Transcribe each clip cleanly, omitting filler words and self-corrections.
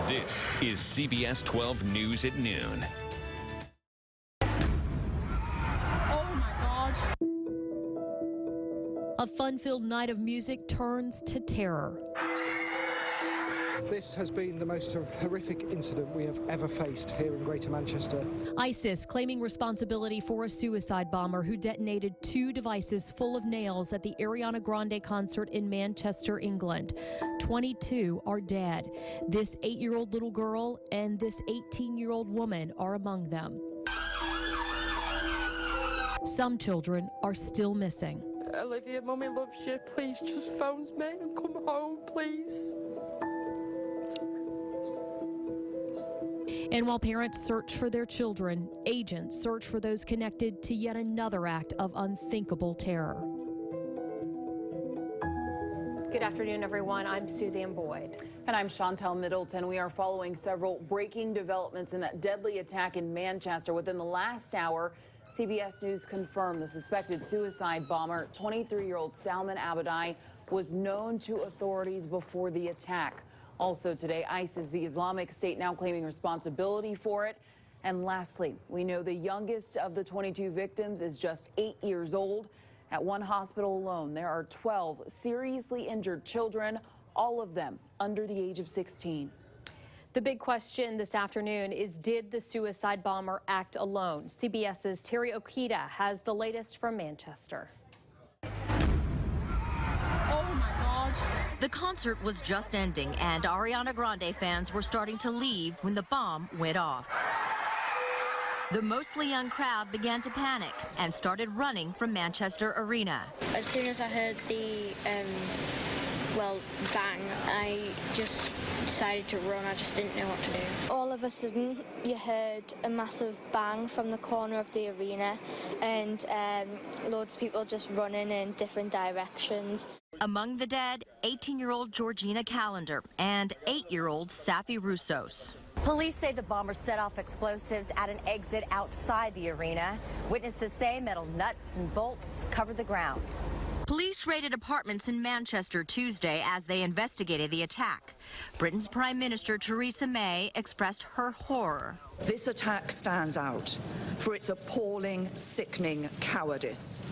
This is CBS 12 News at noon. Oh my God. A fun-filled night of music turns to terror. This has been the most horrific incident we have ever faced here in Greater Manchester. ISIS claiming responsibility for a suicide bomber who detonated 2 devices full of nails at the Ariana Grande concert in Manchester, England. 22 are dead. This 8-year-old little girl and this 18-year-old woman are among them. Some children are still missing. Olivia, Mummy loves you. Please just phone me and come home, please. And while parents search for their children, agents search for those connected to yet another act of unthinkable terror. Good afternoon, everyone. I'm Suzanne Boyd. And I'm Chantel Middleton. We are following several breaking developments in that deadly attack in Manchester. Within the last hour, CBS News confirmed the suspected suicide bomber, 23-year-old Salman Abadi, was known to authorities before the attack. Also today, ISIS, the Islamic State, now claiming responsibility for it. And lastly, we know the youngest of the 22 victims is just 8 years old. At one hospital alone, there are 12 seriously injured children, all of them under the age of 16. The big question this afternoon is, did the suicide bomber act alone? CBS's Terry Okita has the latest from Manchester. The concert was just ending, and Ariana Grande fans were starting to leave when the bomb went off. The mostly young crowd began to panic and started running from Manchester Arena. As soon as I heard the, bang, I just decided to run. I just didn't know what to do. All of a sudden, you heard a massive bang from the corner of the arena, and loads of people just running in different directions. Among the dead, 18-year-old Georgina Callender and 8-year-old Safi Roussos. Police say the bomber set off explosives at an exit outside the arena. Witnesses say metal nuts and bolts covered the ground. Police raided apartments in Manchester Tuesday as they investigated the attack. Britain's Prime Minister Theresa May expressed her horror. This attack stands out for its appalling, sickening cowardice,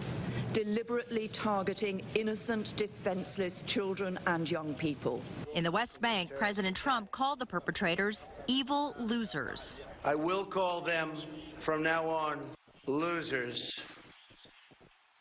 deliberately targeting innocent, defenseless children and young people. In the West Bank, President Trump called the perpetrators evil losers. I will call them from now on losers,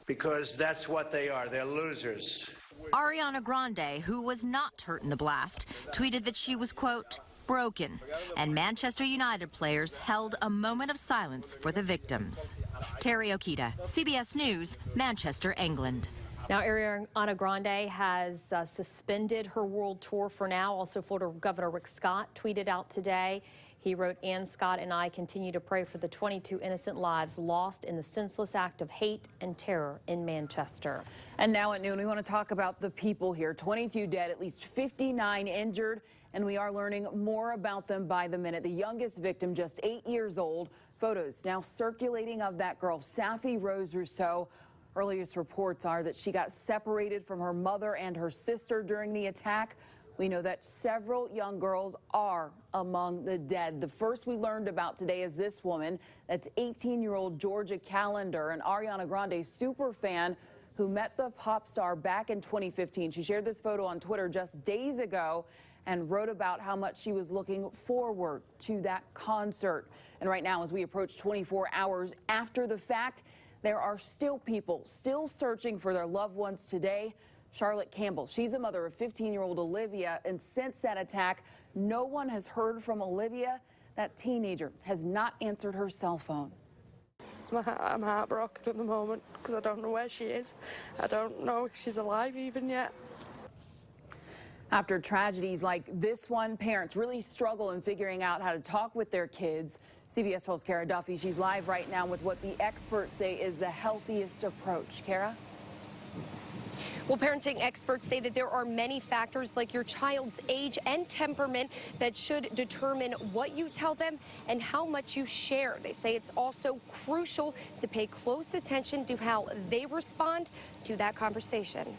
because that's what they are. They're losers. Ariana Grande, who was not hurt in the blast, tweeted that she was, quote, broken, and Manchester United players held a moment of silence for the victims. Terry Okita, CBS News, Manchester, England. Now, Ariana Grande has suspended her world tour for now. Also, Florida Governor Rick Scott tweeted out today. He wrote, Ann Scott and I continue to pray for the 22 innocent lives lost in the senseless act of hate and terror in Manchester. And now at noon, we want to talk about the people here. 22 dead, at least 59 injured, and we are learning more about them by the minute. The youngest victim, just 8 years old. Photos now circulating of that girl, Safi Rose Rousseau. Earliest reports are that she got separated from her mother and her sister during the attack. We know that several young girls are among the dead. The first we learned about today is this woman. That's 18-year-old Georgia Callender, an Ariana Grande super fan who met the pop star back in 2015. She shared this photo on Twitter just days ago and wrote about how much she was looking forward to that concert. And right now, as we approach 24 hours after the fact, there are still people still searching for their loved ones today. Charlotte Campbell, she's a mother of 15-year-old Olivia, and since that attack, no one has heard from Olivia. That teenager has not answered her cell phone. I'm heartbroken at the moment because I don't know where she is. I don't know if she's alive even yet. After tragedies like this one, parents really struggle in figuring out how to talk with their kids. CBS 12's Kara Duffy, she's live right now with what the experts say is the healthiest approach. Kara? Well, parenting experts say that there are many factors like your child's age and temperament that should determine what you tell them and how much you share. They say it's also crucial to pay close attention to how they respond to that conversation.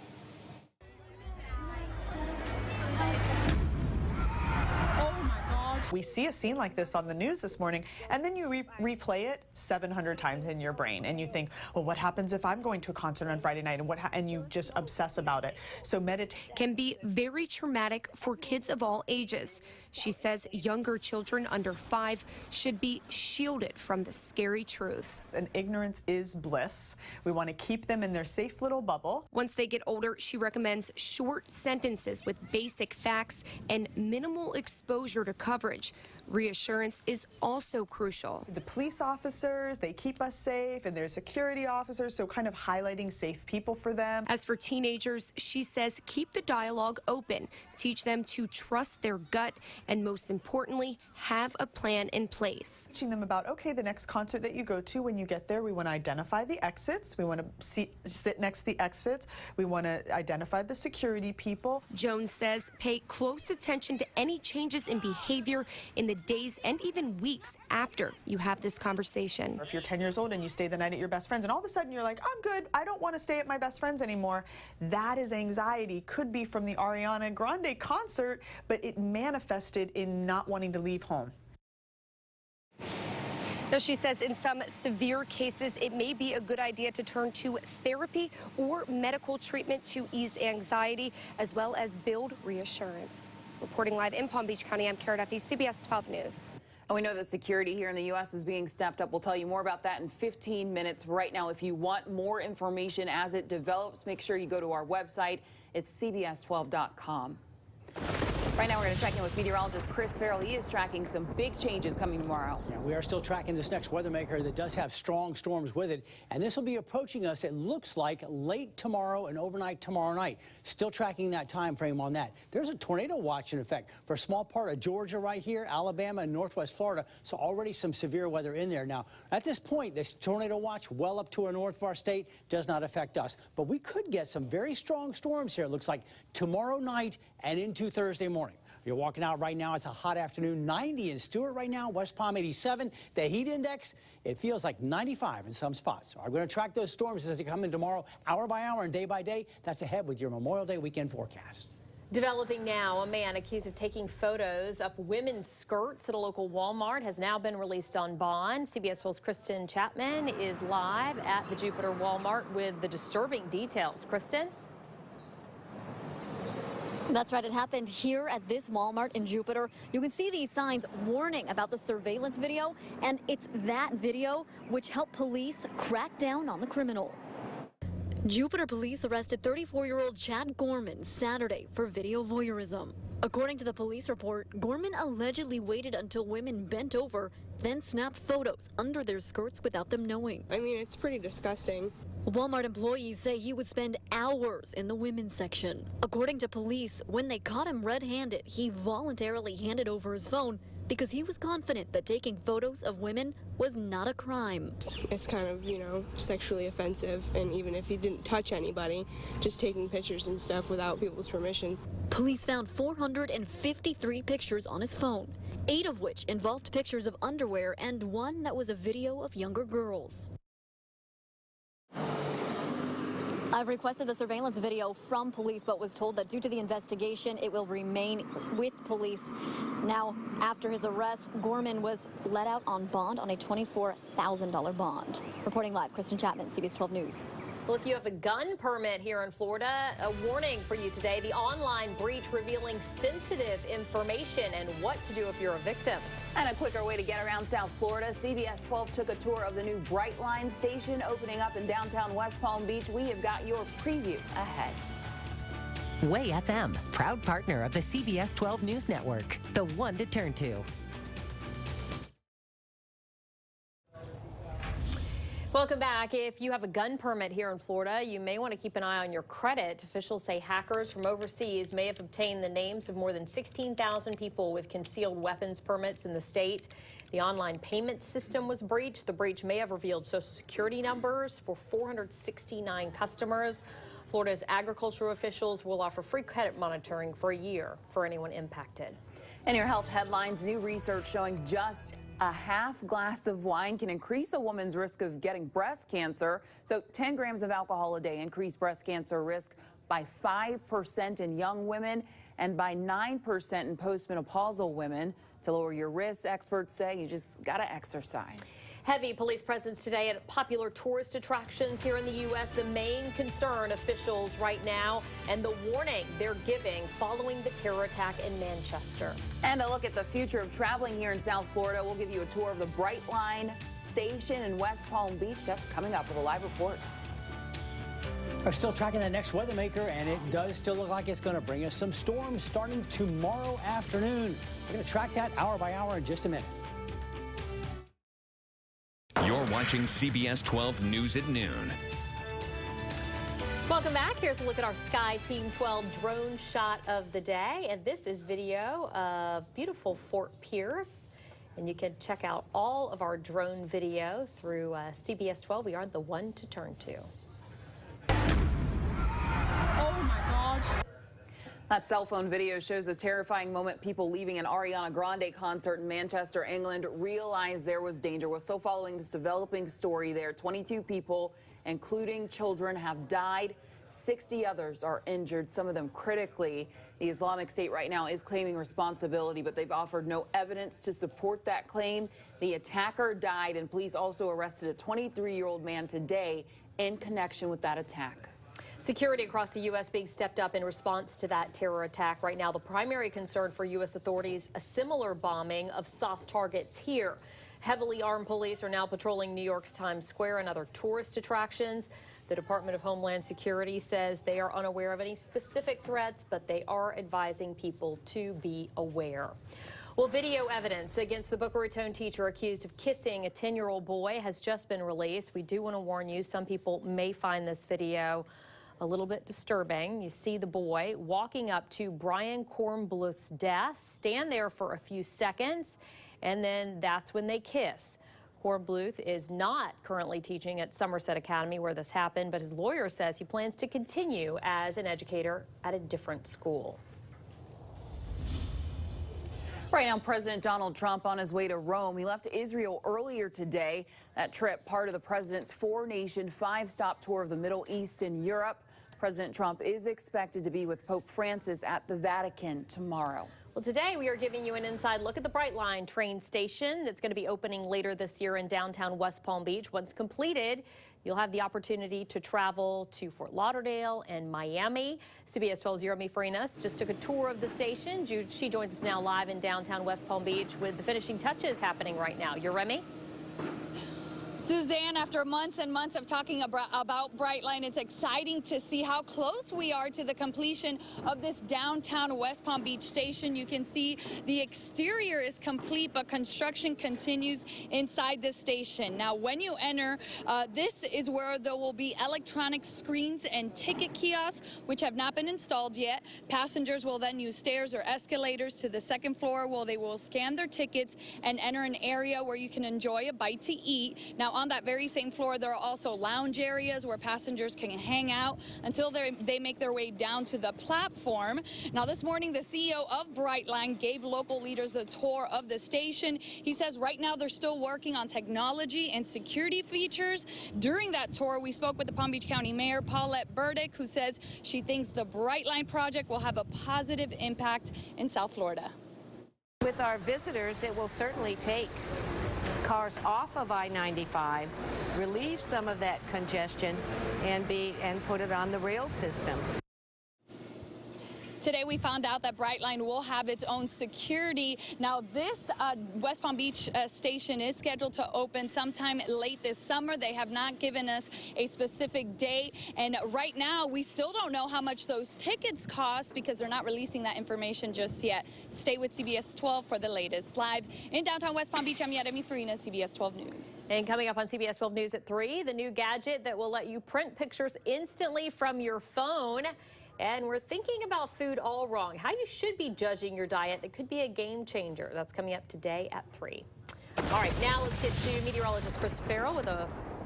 Oh my God. We see a scene like this on the news this morning, and then you replay it 700 times in your brain, and you think, well, what happens if I'm going to a concert on Friday night, and you just obsess about it. So meditation can be very traumatic for kids of all ages. She says younger children under 5 should be shielded from the scary truth. And ignorance is bliss. We want to keep them in their safe little bubble. Once they get older, she recommends short sentences with basic facts and minimal exposure to coverage. Reassurance is also crucial. The police officers, they keep us safe, and there's security officers, so kind of highlighting safe people for them. As for teenagers, she says keep the dialogue open, teach them to trust their gut, and most importantly, have a plan in place. Teaching them about, okay, the next concert that you go to, when you get there, we want to identify the exits. We want to sit next to the exits. We want to identify the security people. Jones says pay close attention to any changes in behavior in the days and even weeks after you have this conversation. If you're 10 years old and you stay the night at your best friend's and all of a sudden you're like, I'm good, I don't want to stay at my best friend's anymore, that is anxiety. Could be from the Ariana Grande concert, but it manifested in not wanting to leave home. Now, she says in some severe cases, it may be a good idea to turn to therapy or medical treatment to ease anxiety, as well as build reassurance. Reporting live in Palm Beach County, I'm Kara Duffy, CBS 12 News. And we know that security here in the U.S. is being stepped up. We'll tell you more about that in 15 minutes. Right now, if you want more information as it develops, make sure you go to our website. It's CBS12.com. Right now, we're going to check in with meteorologist Chris Farrell. He is tracking some big changes coming tomorrow. Yeah, we are still tracking this next weather maker that does have strong storms with it, and this will be approaching us, it looks like, late tomorrow and overnight tomorrow night. Still tracking that time frame on that. There's a tornado watch in effect for a small part of Georgia right here, Alabama and northwest Florida, so already some severe weather in there. Now, at this point, this tornado watch well up to our north of our state does not affect us, but we could get some very strong storms here, it looks like, tomorrow night and into Thursday morning. You're walking out right now. It's a hot afternoon. 90 in Stewart right now. West Palm 87. The heat index, it feels like 95 in some spots. So I'm going to track those storms as they come in tomorrow, hour by hour and day by day. That's ahead with your Memorial Day weekend forecast. Developing now, a man accused of taking photos of women's skirts at a local Walmart has now been released on bond. CBS 12's Kristen Chapman is live at the Jupiter Walmart with the disturbing details. Kristen? That's right. It happened here at this Walmart in Jupiter. You can see these signs warning about the surveillance video, and it's that video which helped police crack down on the criminal. Jupiter police arrested 34-year-old Chad Gorman Saturday for video voyeurism. According to the police report, Gorman allegedly waited until women bent over, then snapped photos under their skirts without them knowing. I mean, it's pretty disgusting. Walmart employees say he would spend hours in the women's section. According to police, when they caught him red-handed, he voluntarily handed over his phone because he was confident that taking photos of women was not a crime. It's kind of, you know, sexually offensive, and even if he didn't touch anybody, just taking pictures and stuff without people's permission. Police found 453 pictures on his phone, 8 of which involved pictures of underwear and 1 that was a video of younger girls. I've requested the surveillance video from police, but was told that due to the investigation, it will remain with police. Now, after his arrest, Gorman was let out on bond on a $24,000 bond. Reporting live, Kristen Chapman, CBS 12 News. Well, if you have a gun permit here in Florida, a warning for you today. The online breach revealing sensitive information and what to do if you're a victim. And a quicker way to get around South Florida. CBS 12 took a tour of the new Brightline station opening up in downtown West Palm Beach. We have got your preview ahead. Way FM, proud partner of the CBS 12 News Network, the one to turn to. Welcome back. If you have a gun permit here in Florida, you may want to keep an eye on your credit. Officials say hackers from overseas may have obtained the names of more than 16,000 people with concealed weapons permits in the state. The online payment system was breached. The breach may have revealed Social Security numbers for 469 customers. Florida's agricultural officials will offer free credit monitoring for a year for anyone impacted. And your health headlines, new research showing just a half glass of wine can increase a woman's risk of getting breast cancer. So 10 grams of alcohol a day increase breast cancer risk by by 5% in young women and by 9% in postmenopausal women. To lower your risks, experts say you just got to exercise. Heavy police presence today at popular tourist attractions here in the U.S. The main concern officials right now and the warning they're giving following the terror attack in Manchester. And a look at the future of traveling here in South Florida. We'll give you a tour of the Brightline station in West Palm Beach. That's coming up with a live report. We're still tracking that next weather maker, and it does still look like it's going to bring us some storms starting tomorrow afternoon. We're going to track that hour by hour in just a minute. You're watching CBS 12 News at noon. Welcome back. Here's a look at our Sky Team 12 drone shot of the day. And this is video of beautiful Fort Pierce. And you can check out all of our drone video through CBS 12. We are the one to turn to. Oh my God. That cell phone video shows a terrifying moment. People leaving an Ariana Grande concert in Manchester, England, realized there was danger. We're still following this developing story there. 22 people, including children, have died. 60 others are injured, some of them critically. The Islamic State right now is claiming responsibility, but they've offered no evidence to support that claim. The attacker died, and police also arrested a 23-year-old man today in connection with that attack. Security across the U.S. being stepped up in response to that terror attack. Right now, the primary concern for U.S. authorities, a similar bombing of soft targets here. Heavily armed police are now patrolling New York's Times Square and other tourist attractions. The Department of Homeland Security says they are unaware of any specific threats, but they are advising people to be aware. Well, video evidence against the Boca Raton teacher accused of kissing a 10-year-old boy has just been released. We do want to warn you, some people may find this video a little bit disturbing. You see the boy walking up to Brian Kornbluth's desk, stand there for a few seconds, and then that's when they kiss. Kornbluth is not currently teaching at Somerset Academy where this happened, but his lawyer says he plans to continue as an educator at a different school. Right now, President Donald Trump on his way to Rome. He left Israel earlier today. That trip, part of the president's four-nation, five-stop tour of the Middle East and Europe. President Trump is expected to be with Pope Francis at the Vatican tomorrow. Well, today we are giving you an inside look at the Brightline train station that's going to be opening later this year in downtown West Palm Beach. Once completed, you'll have the opportunity to travel to Fort Lauderdale and Miami. CBS 12's Jeremy Farinas just took a tour of the station. She joins us now live in downtown West Palm Beach with the finishing touches happening right now. Jeremy? Suzanne, after months and months of talking about Brightline, it's exciting to see how close we are to the completion of this downtown West Palm Beach station. You can see the exterior is complete, but construction continues inside the station. Now, when you enter, this is where there will be electronic screens and ticket kiosks, which have not been installed yet. Passengers will then use stairs or escalators to the second floor where they will scan their tickets and enter an area where you can enjoy a bite to eat. Now, on that very same floor, there are also lounge areas where passengers can hang out until they make their way down to the platform. Now, this morning, the CEO of Brightline gave local leaders a tour of the station. He says right now they're still working on technology and security features. During that tour, we spoke with the Palm Beach County Mayor, Paulette Burdick, who says she thinks the Brightline project will have a positive impact in South Florida. With our visitors, it will certainly take cars off of I-95, relieve some of that congestion, and put it on the rail system. Today we found out that Brightline will have its own security. Now this West Palm Beach station is scheduled to open sometime late this summer. They have not given us a specific date, and right now we still don't know how much those tickets cost because they're not releasing that information just yet. Stay with CBS 12 for the latest. Live in downtown West Palm Beach, I'm Jeremy Farinas, CBS 12 News. And coming up on CBS 12 News at 3, the new gadget that will let you print pictures instantly from your phone. And we're thinking about food all wrong, how you should be judging your diet. That could be a game changer. That's coming up today at 3. All right, now let's get to meteorologist Chris Farrell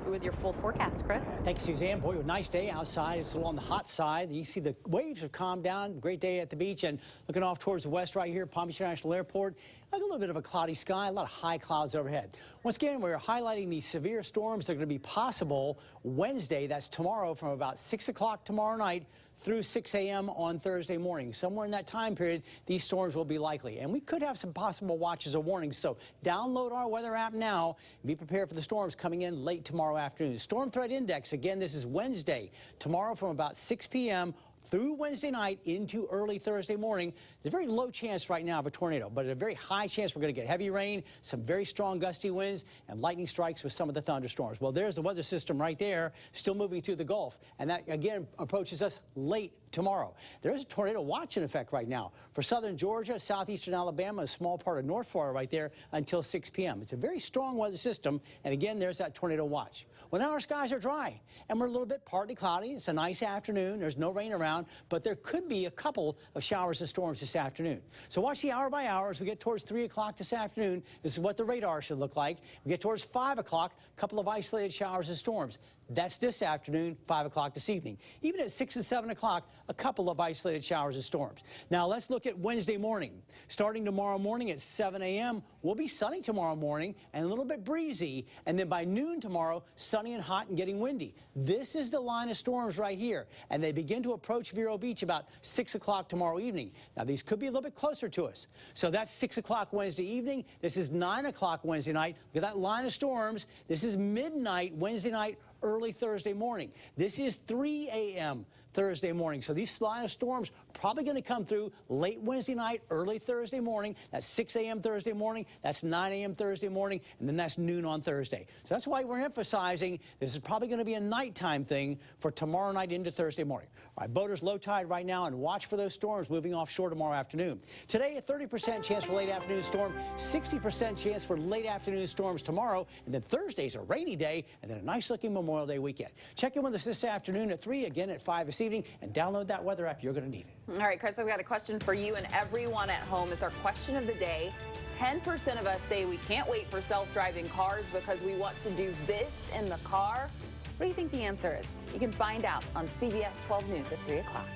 with your full forecast. Chris? Thank you, Suzanne. Boy, a nice day outside. It's a little on the hot side. You see the waves have calmed down. Great day at the beach. And looking off towards the west right here, Palm Beach International Airport, like a little bit of a cloudy sky, a lot of high clouds overhead. Once again, we're highlighting the severe storms that are going to be possible Wednesday. That's tomorrow from about 6 o'clock tomorrow night through 6 a.m. on Thursday morning. Somewhere in that time period, these storms will be likely. And we could have some possible watches or warnings. So download our weather app now and be prepared for the storms coming in late tomorrow afternoon. Storm threat index, again, this is Wednesday. Tomorrow from about 6 p.m. through Wednesday night into early Thursday morning. There's a very low chance right now of a tornado, but a very high chance we're going to get heavy rain, some very strong gusty winds, and lightning strikes with some of the thunderstorms. Well, there's the weather system right there, still moving through the Gulf, and that, again, approaches us late tomorrow. There is a tornado watch in effect right now for southern Georgia, southeastern Alabama, a small part of North Florida right there until 6 p.m. It's a very strong weather system, and again, there's that tornado watch. Well, now our skies are dry, and we're a little bit partly cloudy. It's a nice afternoon. There's no rain around, but there could be a couple of showers and storms this afternoon. So watch the hour by hour as we get towards 3 o'clock this afternoon. This is what the radar should look like. We get towards 5 o'clock, a couple of isolated showers and storms. That's this afternoon, 5 o'clock this evening. Even at 6 and 7 o'clock, a couple of isolated showers and storms. Now let's look at Wednesday morning. Starting tomorrow morning at 7 a.m., we'll be sunny tomorrow morning and a little bit breezy. And then by noon tomorrow, sunny and hot and getting windy. This is the line of storms right here. And they begin to approach Vero Beach about 6 o'clock tomorrow evening. Now these could be a little bit closer to us. So that's 6 o'clock Wednesday evening. This is 9 o'clock Wednesday night. Look at that line of storms. This is midnight Wednesday night, early Thursday morning. This is 3 a.m. Thursday morning. So these line of storms probably going to come through late Wednesday night, early Thursday morning. That's 6 a.m. Thursday morning. That's 9 a.m. Thursday morning. And then that's noon on Thursday. So that's why we're emphasizing this is probably going to be a nighttime thing for tomorrow night into Thursday morning. All right, boaters, low tide right now, and watch for those storms moving offshore tomorrow afternoon. Today, a 30% chance for late afternoon storm, 60% chance for late afternoon storms tomorrow, and then Thursday's a rainy day, and then a nice-looking Memorial Day weekend. Check in with us this afternoon at 3, again at 5 this evening, and download that weather app. You're going to need it. All right, Chris, I've got a question for you and everyone at home. It's our question of the day. 10% of us say we can't wait for self-driving cars because we want to do this in the car. What do you think the answer is? You can find out on CBS 12 News at 3 o'clock.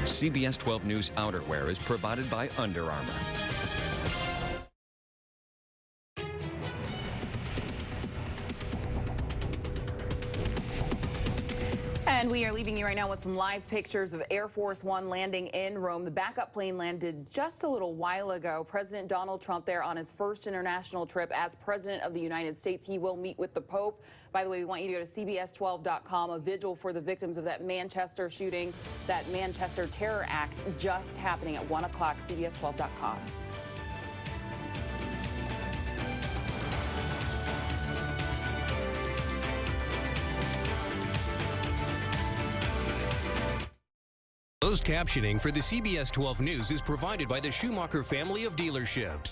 CBS 12 News outerwear is provided by Under Armour. And we are leaving you right now with some live pictures of Air Force One landing in Rome. The backup plane landed just a little while ago. President Donald Trump there on his first international trip as President of the United States. He will meet with the Pope. By the way, we want you to go to CBS12.com. A vigil for the victims of that Manchester shooting, that Manchester terror act just happening at 1 o'clock, CBS12.com. Closed captioning for the CBS 12 News is provided by the Schumacher family of dealerships.